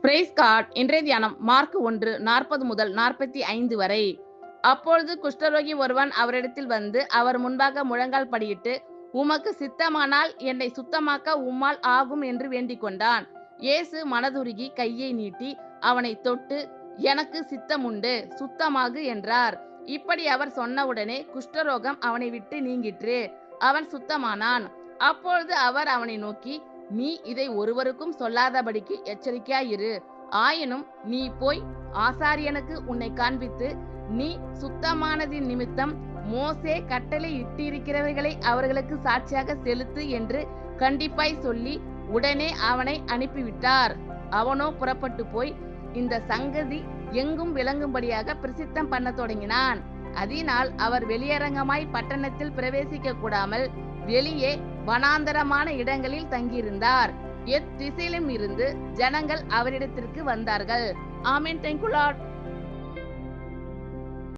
Price God. இன்றைய தியானம் mark 1:40 முதல் 45 வரை. அப்பொழுது குஷ்டரோகி ஒருவன் அவரிடத்தில் வந்து அவர் முன்பாக முழங்கால் படியிட்டு, உமக்கு சித்தமானால் என்னை சுத்தமாக்க உம்மால் ஆகும் என்று வேண்டிக் கொண்டான். இயேசு மனதுருகி கையை நீட்டி அவனை தொட்டு, எனக்கு சித்தமுண்டு, சுத்தமாகு என்றார். இப்படி அவர் சொன்னவுடனே குஷ்டரோகம் அவனை விட்டு நீங்கிற்று. அவன் சுத்தமானான். அப்பொழுது அவர் அவனை நோக்கி, நீ இதை ஒருவருக்கும் சொல்லாதபடிக்கு எச்சரிக்கையாயிரு. ஆயினும் நீ போய் ஆசாரியனுக்கு உன்னை காண்பித்து, நீ சுத்தமானதின் நிமித்தம் மோசே கட்டளை இட்டிருக்கிறவைகளை அவர்களுக்கு சாட்சியாக செலுத்து என்று கண்டிப்பாய் சொல்லி உடனே அவனை அனுப்பிவிட்டார். அவனோ புறப்பட்டு போய் இந்த சங்கதி எங்கும் விளங்கும்படியாக பிரசித்தம் பண்ண தொடங்கினான். அதனால் அவர் வெளியரங்கமாய் பட்டணத்தில் பிரவேசிக்க கூடாமல் வெளியே வனாந்தரமான இடங்களில் தங்கியிருந்தார். எத்திசையிலும் இருந்து ஜனங்கள் அவரிடத்திற்கு வந்தார்கள். ஆமென். Thank you Lord.